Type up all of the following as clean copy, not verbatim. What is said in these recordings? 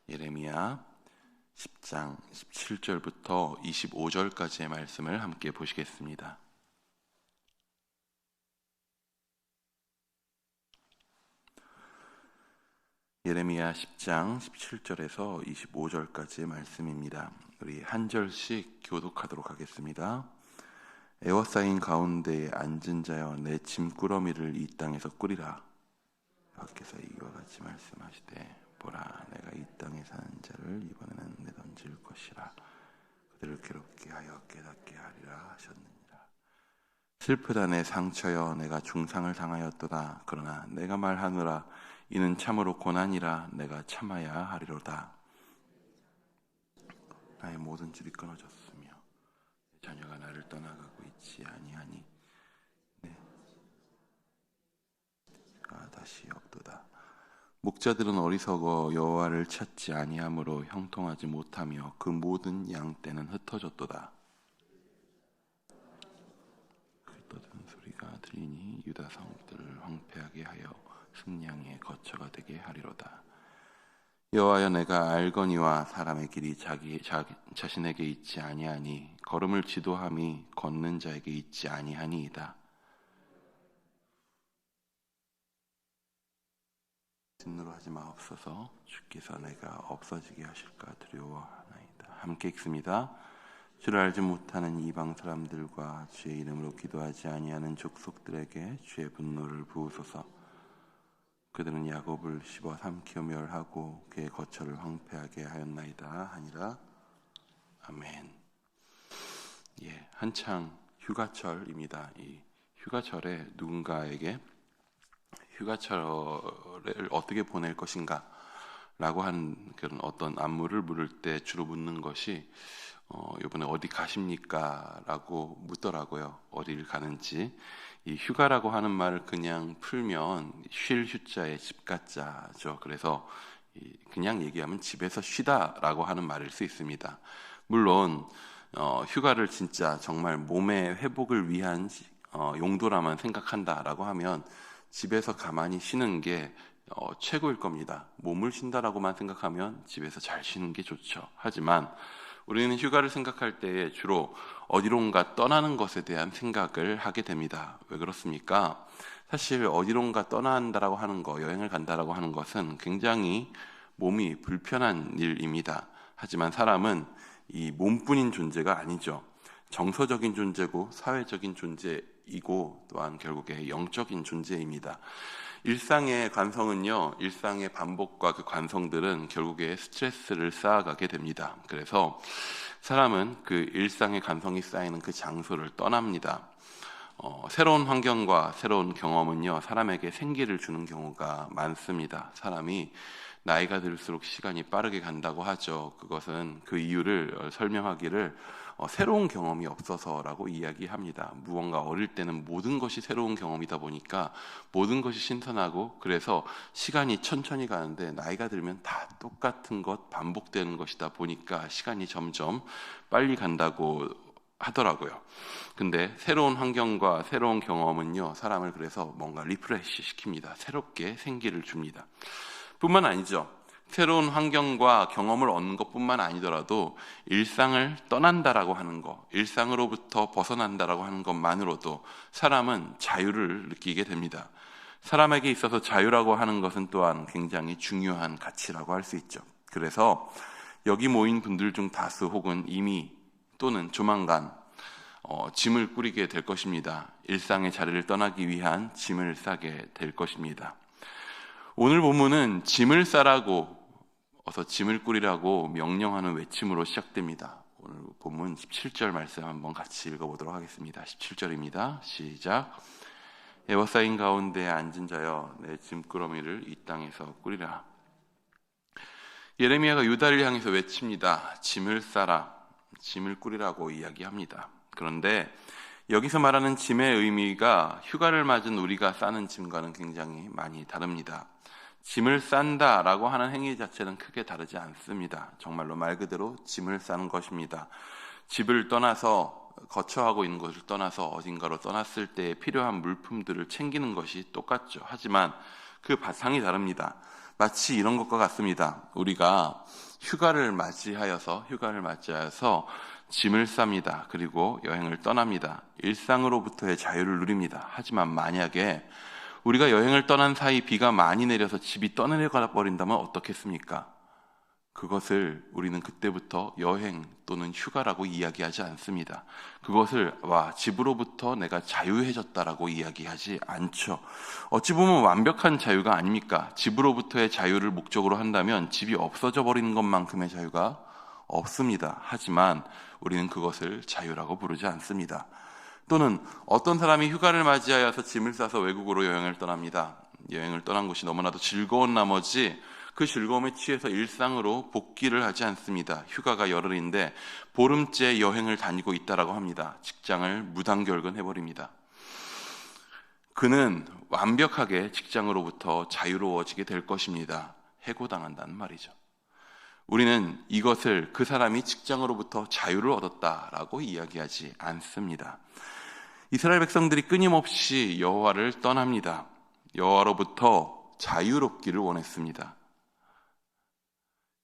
예레미야 10장 17절부터 25절까지의 말씀을 함께 보시겠습니다. 예레미야 10장 17절에서 25절까지의 말씀입니다. 우리 한 절씩 교독하도록 하겠습니다. 에워싸인 가운데에 앉은 자여 내 짐꾸러미를 이 땅에서 꾸리라. 여호와께서 이와 같이 말씀하시되 보라, 내가 이 땅에 사는 자를 이번에는 내던질 것이라. 그들을 괴롭게 하여 깨닫게 하리라 하셨느니라. 슬프다 내 상처여, 내가 중상을 당하였도다. 그러나 내가 말하노라, 이는 참으로 고난이라. 내가 참아야 하리로다. 나의 모든 줄이 끊어졌으며 내 자녀가 나를 떠나가고 있지 아니하니 내가 다시 없도다. 목자들은 어리석어 여호와를 찾지 아니하므로 형통하지 못하며 그 모든 양 떼는 흩어졌도다. 그 떠드는 소리가 들리니 유다 성들을 황폐하게 하여 승량의 거처가 되게 하리로다. 여호와여, 내가 알거니와 사람의 길이 자신에게 있지 아니하니 걸음을 지도함이 걷는 자에게 있지 아니하니이다. 진노로 하지 마옵소서. 주께서 내가 없어지게 하실까 두려워하나이다. 함께 읽습니다. 주를 알지 못하는 이방 사람들과 주의 이름으로 기도하지 아니하는 족속들에게 주의 분노를 부으소서. 그들은 야곱을 씹어 삼키어 멸하고 그의 거처를 황폐하게 하였나이다 하니라. 아멘. 한창 휴가철입니다. 이 휴가철에 누군가에게 휴가철을 어떻게 보낼 것인가 라고 하는 그런 어떤 안무를 물을 때 주로 묻는 것이 이번에 어디 가십니까? 라고 묻더라고요. 어디를 가는지. 이 휴가라고 하는 말을 그냥 풀면 쉴 휴자에 집가자죠. 그래서 그냥 얘기하면 집에서 쉬다 라고 하는 말일 수 있습니다. 물론 휴가를 진짜 정말 몸의 회복을 위한 용도라만 생각한다라고 하면 집에서 가만히 쉬는 게 최고일 겁니다. 몸을 쉰다라고만 생각하면 집에서 잘 쉬는 게 좋죠. 하지만 우리는 휴가를 생각할 때에 주로 어디론가 떠나는 것에 대한 생각을 하게 됩니다. 왜 그렇습니까? 사실 어디론가 떠난다라고 하는 거, 여행을 간다라고 하는 것은 굉장히 몸이 불편한 일입니다. 하지만 사람은 이 몸뿐인 존재가 아니죠. 정서적인 존재고 사회적인 존재이고 또한 결국에 영적인 존재입니다. 일상의 관성은요, 일상의 반복과 그 관성들은 결국에 스트레스를 쌓아가게 됩니다. 그래서 사람은 그 일상의 관성이 쌓이는 그 장소를 떠납니다. 새로운 환경과 새로운 경험은요, 사람에게 생기를 주는 경우가 많습니다. 사람이 나이가 들수록 시간이 빠르게 간다고 하죠. 그것은 그 이유를 설명하기를 새로운 경험이 없어서라고 이야기합니다. 무언가 어릴 때는 모든 것이 새로운 경험이다 보니까 모든 것이 신선하고 그래서 시간이 천천히 가는데 나이가 들면 다 똑같은 것 반복되는 것이다 보니까 시간이 점점 빨리 간다고 하더라고요. 근데 새로운 환경과 새로운 경험은요, 사람을 그래서 뭔가 리프레시 시킵니다. 새롭게 생기를 줍니다. 뿐만 아니죠. 새로운 환경과 경험을 얻는 것뿐만 아니더라도 일상을 떠난다라고 하는 것, 일상으로부터 벗어난다라고 하는 것만으로도 사람은 자유를 느끼게 됩니다. 사람에게 있어서 자유라고 하는 것은 또한 굉장히 중요한 가치라고 할 수 있죠. 그래서 여기 모인 분들 중 다수 혹은 이미 또는 조만간 짐을 꾸리게 될 것입니다. 일상의 자리를 떠나기 위한 짐을 싸게 될 것입니다. 오늘 본문은 짐을 싸라고 어서 짐을 꾸리라고 명령하는 외침으로 시작됩니다. 오늘 본문 17절 말씀 한번 같이 읽어보도록 하겠습니다. 17절입니다. 시작. 에워싸인 가운데 앉은 자여 내 짐꾸러미를 이 땅에서 꾸리라. 예레미야가 유다를 향해서 외칩니다. 짐을 싸라, 짐을 꾸리라고 이야기합니다. 그런데 여기서 말하는 짐의 의미가 휴가를 맞은 우리가 싸는 짐과는 굉장히 많이 다릅니다. 짐을 싼다라고 하는 행위 자체는 크게 다르지 않습니다. 정말로 말 그대로 짐을 싸는 것입니다. 집을 떠나서 거처하고 있는 것을 떠나서 어딘가로 떠났을 때 필요한 물품들을 챙기는 것이 똑같죠. 하지만 그 바탕이 다릅니다. 마치 이런 것과 같습니다. 우리가 휴가를 맞이하여서 짐을 쌉니다. 그리고 여행을 떠납니다. 일상으로부터의 자유를 누립니다. 하지만 만약에 우리가 여행을 떠난 사이 비가 많이 내려서 집이 떠내려가 버린다면 어떻겠습니까? 그것을 우리는 그때부터 여행 또는 휴가라고 이야기하지 않습니다. 그것을 집으로부터 내가 자유해졌다라고 이야기하지 않죠. 어찌 보면 완벽한 자유가 아닙니까? 집으로부터의 자유를 목적으로 한다면 집이 없어져 버리는 것만큼의 자유가 없습니다. 하지만 우리는 그것을 자유라고 부르지 않습니다. 또는 어떤 사람이 휴가를 맞이하여서 짐을 싸서 외국으로 여행을 떠납니다. 여행을 떠난 곳이 너무나도 즐거운 나머지 그 즐거움에 취해서 일상으로 복귀를 하지 않습니다. 휴가가 열흘인데 보름째 여행을 다니고 있다라고 합니다. 직장을 무단결근해버립니다. 그는 완벽하게 직장으로부터 자유로워지게 될 것입니다. 해고당한다는 말이죠. 우리는 이것을 그 사람이 직장으로부터 자유를 얻었다라고 이야기하지 않습니다. 이스라엘 백성들이 끊임없이 여호와를 떠납니다. 여호와로부터 자유롭기를 원했습니다.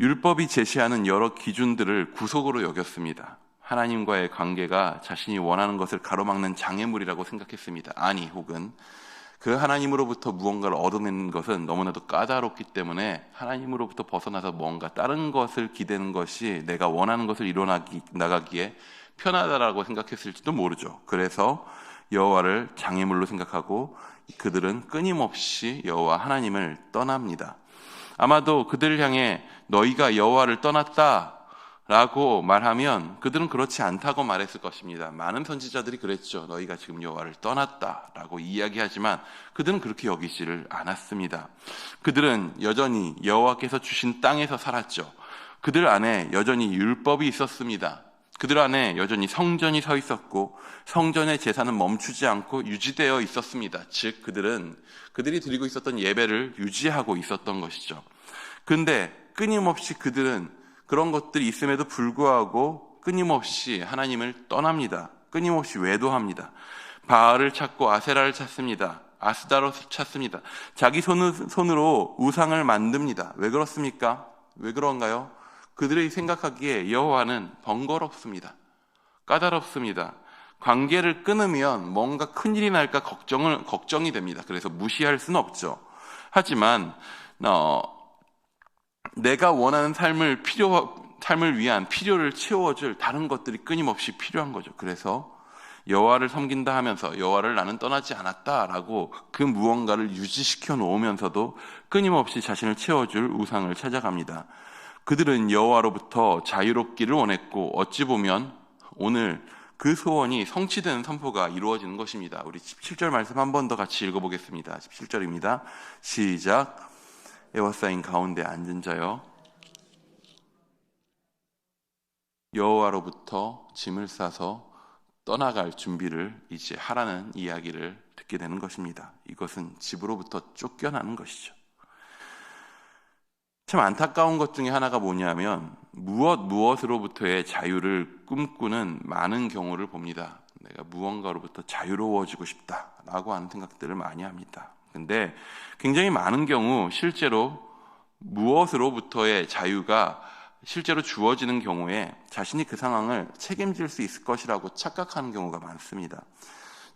율법이 제시하는 여러 기준들을 구속으로 여겼습니다. 하나님과의 관계가 자신이 원하는 것을 가로막는 장애물이라고 생각했습니다. 혹은 그 하나님으로부터 무언가를 얻어내는 것은 너무나도 까다롭기 때문에 하나님으로부터 벗어나서 뭔가 다른 것을 기대는 것이 내가 원하는 것을 이뤄나가기에 편하다라고 생각했을지도 모르죠. 그래서 여호와를 장애물로 생각하고 그들은 끊임없이 여호와 하나님을 떠납니다. 아마도 그들을 향해 너희가 여호와를 떠났다라고 말하면 그들은 그렇지 않다고 말했을 것입니다. 많은 선지자들이 그랬죠. 너희가 지금 여호와를 떠났다라고 이야기하지만 그들은 그렇게 여기지를 않았습니다. 그들은 여전히 여호와께서 주신 땅에서 살았죠. 그들 안에 여전히 율법이 있었습니다. 그들 안에 여전히 성전이 서 있었고 성전의 제사는 멈추지 않고 유지되어 있었습니다. 즉 그들이 드리고 있었던 예배를 유지하고 있었던 것이죠. 그런데 끊임없이 그들은 그런 것들이 있음에도 불구하고 끊임없이 하나님을 떠납니다. 끊임없이 외도합니다. 바알을 찾고 아세라를 찾습니다. 아스다롯을 찾습니다. 자기 손으로 우상을 만듭니다. 왜 그렇습니까? 왜 그런가요? 그들이 생각하기에 여호와는 번거롭습니다. 까다롭습니다. 관계를 끊으면 뭔가 큰일이 날까 걱정이 됩니다. 그래서 무시할 수는 없죠. 하지만 내가 원하는 삶을 위한 필요를 채워줄 다른 것들이 끊임없이 필요한 거죠. 그래서 여호와를 섬긴다 하면서 여호와를 나는 떠나지 않았다라고 그 무언가를 유지시켜 놓으면서도 끊임없이 자신을 채워줄 우상을 찾아갑니다. 그들은 여호와로부터 자유롭기를 원했고 어찌 보면 오늘 그 소원이 성취되는 선포가 이루어지는 것입니다. 우리 17절 말씀 한 번 더 같이 읽어보겠습니다. 17절입니다. 시작. 에워싸인 가운데 앉은 자여 여호와로부터 짐을 싸서 떠나갈 준비를 이제 하라는 이야기를 듣게 되는 것입니다. 이것은 집으로부터 쫓겨나는 것이죠. 참 안타까운 것 중에 하나가 뭐냐면 무엇으로부터의 자유를 꿈꾸는 많은 경우를 봅니다. 내가 무언가로부터 자유로워지고 싶다라고 하는 생각들을 많이 합니다. 근데 굉장히 많은 경우 실제로 무엇으로부터의 자유가 실제로 주어지는 경우에 자신이 그 상황을 책임질 수 있을 것이라고 착각하는 경우가 많습니다.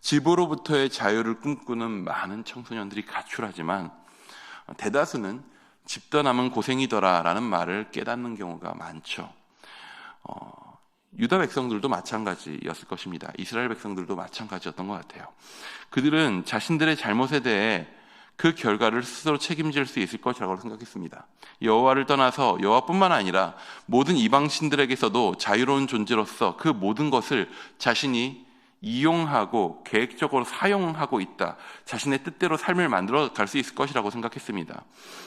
집으로부터의 자유를 꿈꾸는 많은 청소년들이 가출하지만 대다수는 집 떠나면 고생이더라라는 말을 깨닫는 경우가 많죠. 유다 백성들도 마찬가지였을 것입니다. 이스라엘 백성들도 마찬가지였던 것 같아요. 그들은 자신들의 잘못에 대해 그 결과를 스스로 책임질 수 있을 것이라고 생각했습니다. 여호와를 떠나서 여호와뿐만 아니라 모든 이방신들에게서도 자유로운 존재로서 그 모든 것을 자신이 이용하고 계획적으로 사용하고 있다. 자신의 뜻대로 삶을 만들어 갈 수 있을 것이라고 생각했습니다.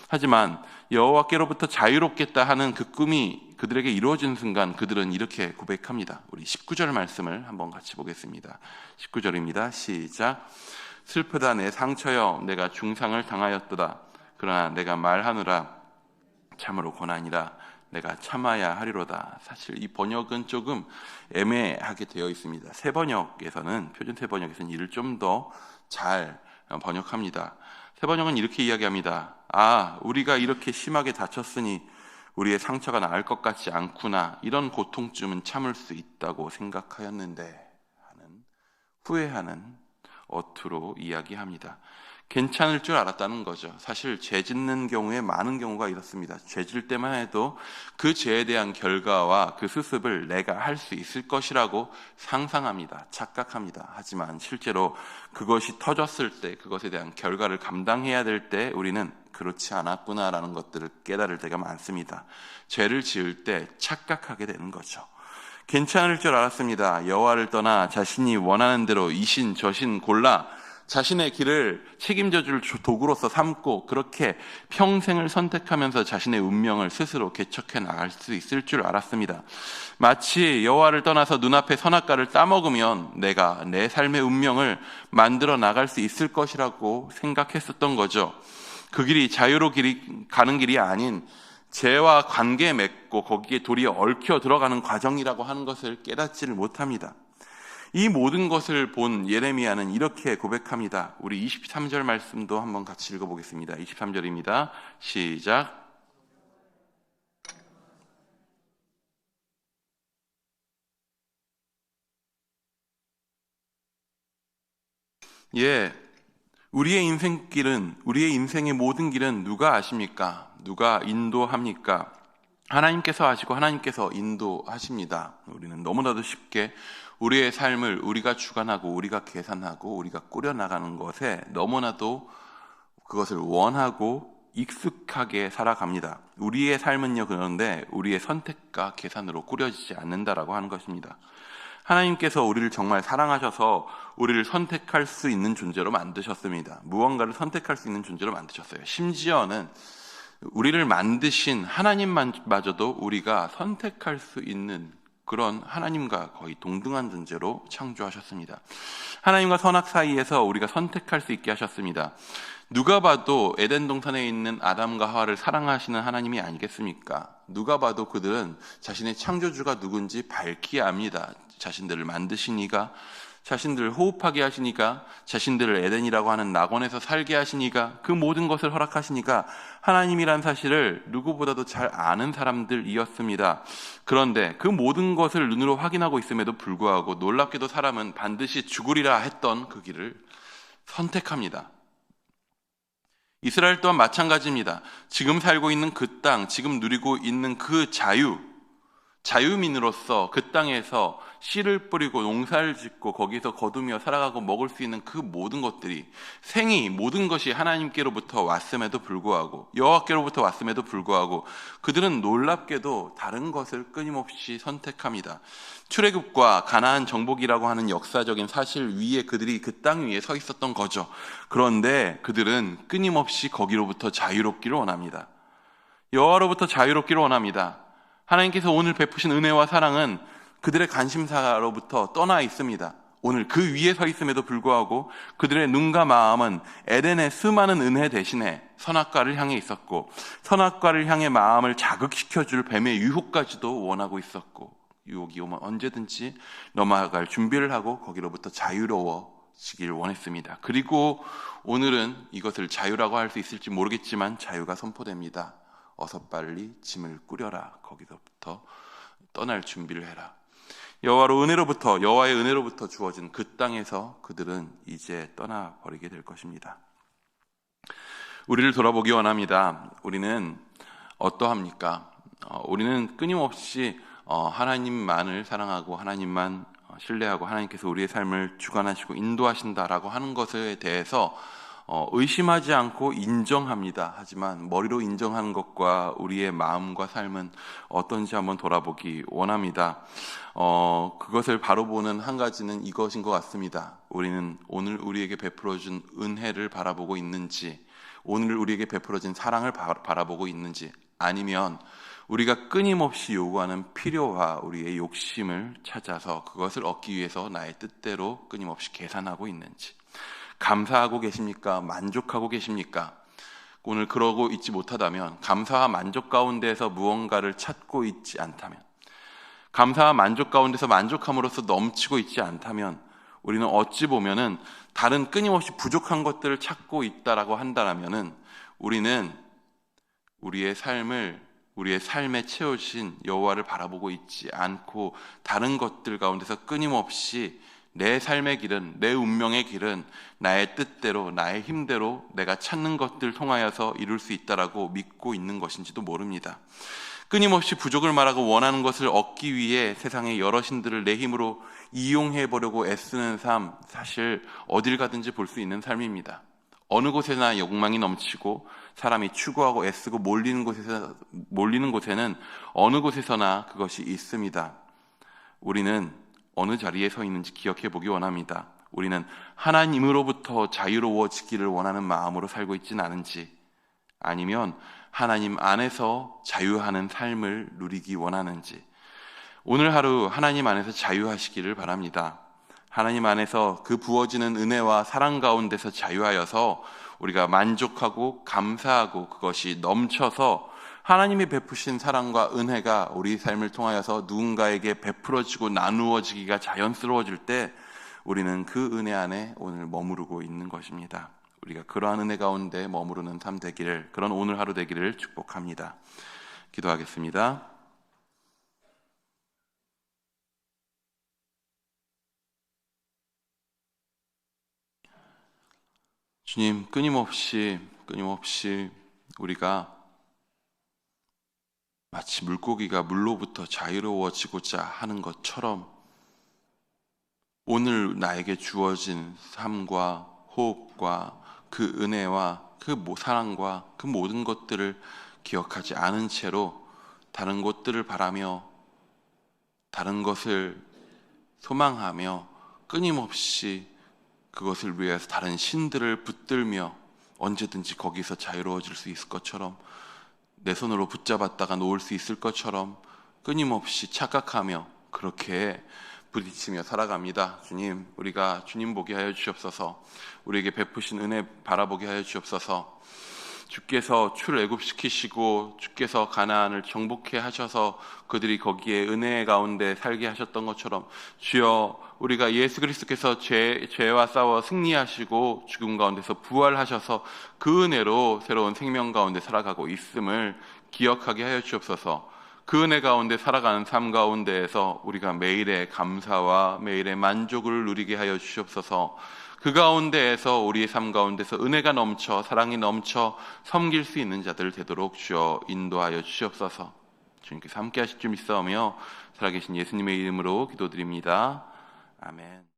하지만 여호와께로부터 자유롭겠다 하는 그 꿈이 그들에게 이루어지는 순간 그들은 이렇게 고백합니다. 우리 19절 말씀을 한번 같이 보겠습니다. 19절입니다. 시작. 슬프다 내 상처여 내가 중상을 당하였도다. 그러나 내가 말하노라 참으로 고난이라 내가 참아야 하리로다. 사실 이 번역은 조금 애매하게 되어 있습니다. 새 번역에서는 표준 새 번역에서는 이를 좀 더 잘 번역합니다. 세번역은 이렇게 이야기합니다. 아, 우리가 이렇게 심하게 다쳤으니 우리의 상처가 나을 것 같지 않구나. 이런 고통쯤은 참을 수 있다고 생각하였는데 하는 후회하는 어투로 이야기합니다. 괜찮을 줄 알았다는 거죠. 사실 죄 짓는 경우에 많은 경우가 이렇습니다. 죄 질 때만 해도 그 죄에 대한 결과와 그 수습을 내가 할 수 있을 것이라고 상상합니다. 착각합니다. 하지만 실제로 그것이 터졌을 때, 그것에 대한 결과를 감당해야 될 때 우리는 그렇지 않았구나라는 것들을 깨달을 때가 많습니다. 죄를 지을 때 착각하게 되는 거죠. 괜찮을 줄 알았습니다. 여호와를 떠나 자신이 원하는 대로 이신 저신 골라 자신의 길을 책임져 줄 도구로서 삼고 그렇게 평생을 선택하면서 자신의 운명을 스스로 개척해 나갈 수 있을 줄 알았습니다. 마치 여호와를 떠나서 눈앞에 선악과를 따먹으면 내가 내 삶의 운명을 만들어 나갈 수 있을 것이라고 생각했었던 거죠. 그 길이 자유로 가는 길이 아닌 죄와 관계 맺고 거기에 도리어 얽혀 들어가는 과정이라고 하는 것을 깨닫지를 못합니다. 이 모든 것을 본 예레미야는 이렇게 고백합니다. 우리 23절 말씀도 한번 같이 읽어보겠습니다. 23절입니다. 시작. 우리의 인생의 모든 길은 누가 아십니까? 누가 인도합니까? 하나님께서 아시고 하나님께서 인도하십니다. 우리는 너무나도 쉽게 우리의 삶을 우리가 주관하고 우리가 계산하고 우리가 꾸려나가는 것에 너무나도 그것을 원하고 익숙하게 살아갑니다. 우리의 삶은요, 그런데 우리의 선택과 계산으로 꾸려지지 않는다라고 하는 것입니다. 하나님께서 우리를 정말 사랑하셔서 우리를 선택할 수 있는 존재로 만드셨습니다. 무언가를 선택할 수 있는 존재로 만드셨어요. 심지어는 우리를 만드신 하나님마저도 우리가 선택할 수 있는 그런 하나님과 거의 동등한 존재로 창조하셨습니다. 하나님과 선악 사이에서 우리가 선택할 수 있게 하셨습니다. 누가 봐도 에덴 동산에 있는 아담과 하와를 사랑하시는 하나님이 아니겠습니까? 누가 봐도 그들은 자신의 창조주가 누군지 밝히 압니다. 자신들을 만드신 이가, 자신들을 호흡하게 하시니까, 자신들을 에덴이라고 하는 낙원에서 살게 하시니까, 그 모든 것을 허락하시니까 하나님이란 사실을 누구보다도 잘 아는 사람들이었습니다. 그런데 그 모든 것을 눈으로 확인하고 있음에도 불구하고 놀랍게도 사람은 반드시 죽으리라 했던 그 길을 선택합니다. 이스라엘 또한 마찬가지입니다. 지금 살고 있는 그 땅, 지금 누리고 있는 그 자유민으로서 그 땅에서 씨를 뿌리고 농사를 짓고 거기서 거두며 살아가고 먹을 수 있는 그 모든 것들이 생이 모든 것이 하나님께로부터 왔음에도 불구하고 여호와께로부터 왔음에도 불구하고 그들은 놀랍게도 다른 것을 끊임없이 선택합니다. 출애굽과 가나안 정복이라고 하는 역사적인 사실 위에 그들이 그 땅 위에 서 있었던 거죠. 그런데 그들은 끊임없이 거기로부터 자유롭기를 원합니다. 여호와로부터 자유롭기를 원합니다. 하나님께서 오늘 베푸신 은혜와 사랑은 그들의 관심사로부터 떠나 있습니다. 오늘 그 위에 서 있음에도 불구하고 그들의 눈과 마음은 에덴의 수많은 은혜 대신에 선악과를 향해 있었고 선악과를 향해 마음을 자극시켜줄 뱀의 유혹까지도 원하고 있었고 유혹이 오면 언제든지 넘어갈 준비를 하고 거기로부터 자유로워지길 원했습니다. 그리고 오늘은 이것을 자유라고 할 수 있을지 모르겠지만 자유가 선포됩니다. 어서 빨리 짐을 꾸려라. 거기서부터 떠날 준비를 해라. 여호와의 은혜로부터 주어진 그 땅에서 그들은 이제 떠나버리게 될 것입니다. 우리를 돌아보기 원합니다. 우리는 어떠합니까? 우리는 끊임없이 하나님만을 사랑하고 하나님만 신뢰하고 하나님께서 우리의 삶을 주관하시고 인도하신다라고 하는 것에 대해서 의심하지 않고 인정합니다. 하지만 머리로 인정하는 것과 우리의 마음과 삶은 어떤지 한번 돌아보기 원합니다. 그것을 바로 보는 한 가지는 이것인 것 같습니다. 우리는 오늘 우리에게 베풀어준 은혜를 바라보고 있는지, 오늘 우리에게 베풀어진 사랑을 바라보고 있는지, 아니면 우리가 끊임없이 요구하는 필요와 우리의 욕심을 찾아서 그것을 얻기 위해서 나의 뜻대로 끊임없이 계산하고 있는지, 감사하고 계십니까? 만족하고 계십니까? 오늘 그러고 있지 못하다면, 감사와 만족 가운데서 무언가를 찾고 있지 않다면, 감사와 만족 가운데서 만족함으로써 넘치고 있지 않다면 우리는 어찌 보면은 다른 끊임없이 부족한 것들을 찾고 있다라고 한다라면은 우리는 우리의 삶에 채워주신 여호와를 바라보고 있지 않고 다른 것들 가운데서 끊임없이 내 삶의 길은, 내 운명의 길은 나의 뜻대로, 나의 힘대로 내가 찾는 것들 통하여서 이룰 수 있다라고 믿고 있는 것인지도 모릅니다. 끊임없이 부족을 말하고 원하는 것을 얻기 위해 세상의 여러 신들을 내 힘으로 이용해 보려고 애쓰는 삶, 사실 어딜 가든지 볼 수 있는 삶입니다. 어느 곳에나 욕망이 넘치고 사람이 추구하고 애쓰고 몰리는 곳에는 어느 곳에서나 그것이 있습니다. 우리는 어느 자리에 서 있는지 기억해 보기 원합니다. 우리는 하나님으로부터 자유로워지기를 원하는 마음으로 살고 있지는 않은지, 아니면 하나님 안에서 자유하는 삶을 누리기 원하는지, 오늘 하루 하나님 안에서 자유하시기를 바랍니다. 하나님 안에서 그 부어지는 은혜와 사랑 가운데서 자유하여서 우리가 만족하고 감사하고 그것이 넘쳐서 하나님이 베푸신 사랑과 은혜가 우리 삶을 통하여서 누군가에게 베풀어지고 나누어지기가 자연스러워질 때 우리는 그 은혜 안에 오늘 머무르고 있는 것입니다. 우리가 그러한 은혜 가운데 머무르는 삶 되기를, 그런 오늘 하루 되기를 축복합니다. 기도하겠습니다. 주님, 끊임없이 우리가 마치 물고기가 물로부터 자유로워지고자 하는 것처럼 오늘 나에게 주어진 삶과 호흡과 그 은혜와 그 사랑과 그 모든 것들을 기억하지 않은 채로 다른 것들을 바라며 다른 것을 소망하며 끊임없이 그것을 위해서 다른 신들을 붙들며 언제든지 거기서 자유로워질 수 있을 것처럼, 내 손으로 붙잡았다가 놓을 수 있을 것처럼 끊임없이 착각하며 그렇게 부딪히며 살아갑니다. 주님, 우리가 주님 보게 하여 주옵소서. 우리에게 베푸신 은혜 바라보게 하여 주옵소서. 주께서 출애굽시키시고 주께서 가나안을 정복해 하셔서 그들이 거기에 은혜 가운데 살게 하셨던 것처럼, 주여, 우리가 예수 그리스도께서 죄와 싸워 승리하시고 죽음 가운데서 부활하셔서 그 은혜로 새로운 생명 가운데 살아가고 있음을 기억하게 하여 주옵소서. 그 은혜 가운데 살아가는 삶 가운데에서 우리가 매일의 감사와 매일의 만족을 누리게 하여 주옵소서. 그 가운데에서 우리의 삶 가운데서 은혜가 넘쳐 사랑이 넘쳐 섬길 수 있는 자들 되도록 주여 인도하여 주옵소서. 주님께서 함께 하실 줄 믿사오며 살아계신 예수님의 이름으로 기도드립니다. 아멘.